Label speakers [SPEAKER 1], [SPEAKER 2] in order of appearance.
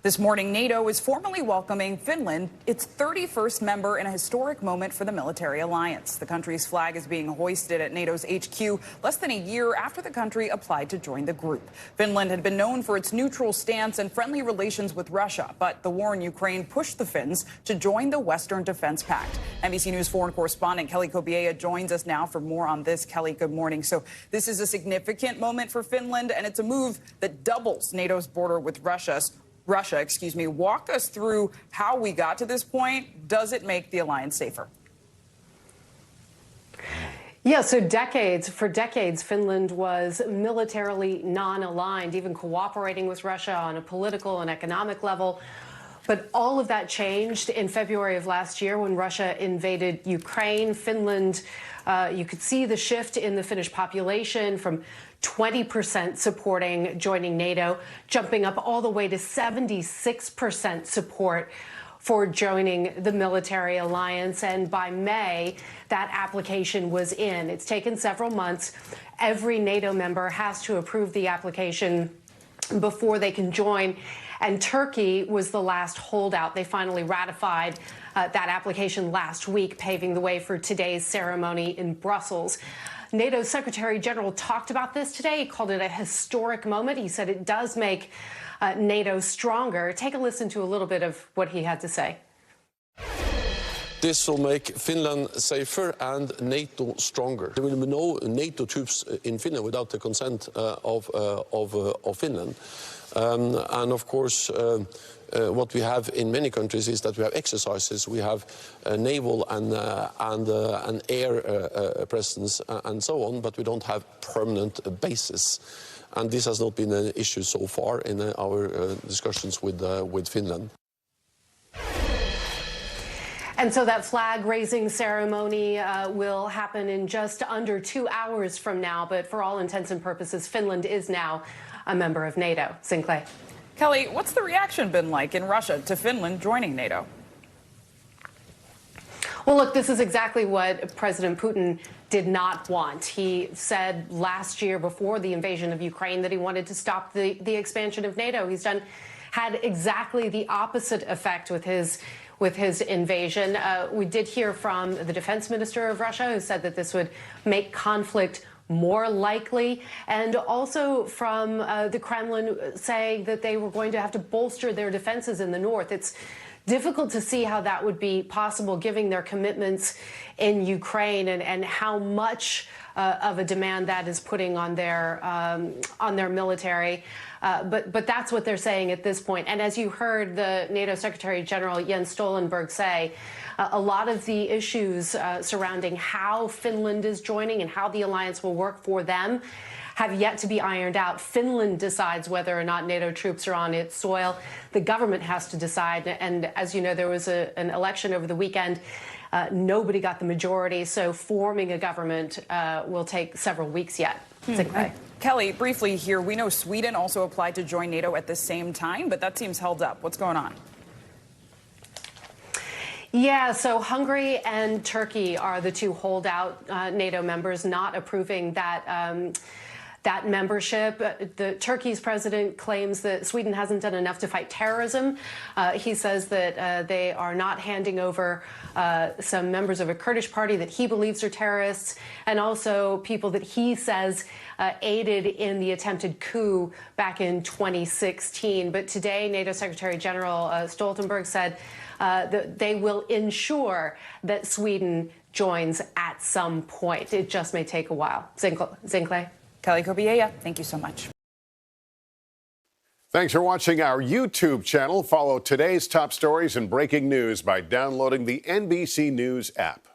[SPEAKER 1] This morning, NATO is formally welcoming Finland, its 31st member, in a historic moment for the military alliance. The country's flag is being hoisted at NATO's HQ less than a year after the country applied to join the group. Finland had been known for its neutral stance and friendly relations with Russia, but the war in Ukraine pushed the Finns to join the Western Defense Pact. NBC News foreign correspondent Kelly Cobiella joins us now for more on this. Kelly, good morning. So this is a significant moment for Finland, and it's a move that doubles NATO's border with Russia. Walk us through how we got to this point. Does it make the alliance safer?
[SPEAKER 2] Yeah, so for decades, Finland was militarily non-aligned, even cooperating with Russia on a political and economic level. But all of that changed in February of last year when Russia invaded Ukraine. Finland, you could see the shift in the Finnish population from 20% supporting joining NATO, jumping up all the way to 76% support for joining the military alliance. And by May, that application was in. It's taken several months. Every NATO member has to approve the application before they can join. And Turkey was the last holdout. They finally ratified that application last week, paving the way for today's ceremony in Brussels. NATO's Secretary General talked about this today. He called it a historic moment. He said it does make NATO stronger. Take a listen to a little bit of what he had to say.
[SPEAKER 3] This will make Finland safer and NATO stronger. There will be no NATO troops in Finland without the consent of Finland. And of course, what we have in many countries is that we have exercises, we have naval and air presence and so on, but we don't have permanent bases. And this has not been an issue so far in our discussions with Finland.
[SPEAKER 2] And so that flag-raising ceremony will happen in just under 2 hours from now. But for all intents and purposes, Finland is now a member of NATO. Sinclair.
[SPEAKER 1] Kelly, what's the reaction been like in Russia to Finland joining NATO?
[SPEAKER 2] Well, look, this is exactly what President Putin did not want. He said last year before the invasion of Ukraine that he wanted to stop the expansion of NATO. He's had exactly the opposite effect with his invasion. We did hear from the defense minister of Russia, who said that this would make conflict more likely, and also from the Kremlin saying that they were going to have to bolster their defenses in the north. It's difficult to see how that would be possible, given their commitments in Ukraine and how much of a demand that is putting on their military. But that's what they're saying at this point. And as you heard the NATO Secretary General Jens Stoltenberg say, a lot of the issues surrounding how Finland is joining and how the alliance will work for them have yet to be ironed out. Finland decides whether or not NATO troops are on its soil. The government has to decide. And as you know, there was an election over the weekend. Nobody got the majority, so forming a government will take several weeks yet.
[SPEAKER 1] Kelly, briefly here, we know Sweden also applied to join NATO at the same time, but that seems held up. What's going on?
[SPEAKER 2] Yeah, so Hungary and Turkey are the two holdout NATO members not approving that membership. The Turkey's president claims that Sweden hasn't done enough to fight terrorism. He says that they are not handing over some members of a Kurdish party that he believes are terrorists, and also people that he says aided in the attempted coup back in 2016. But today, NATO Secretary General Stoltenberg said that they will ensure that Sweden joins at some point. It just may take a while. Sinclair.
[SPEAKER 1] Kelly Cobiella, thank you so much.
[SPEAKER 4] Thanks for watching our YouTube channel. Follow today's top stories and breaking news by downloading the NBC News app.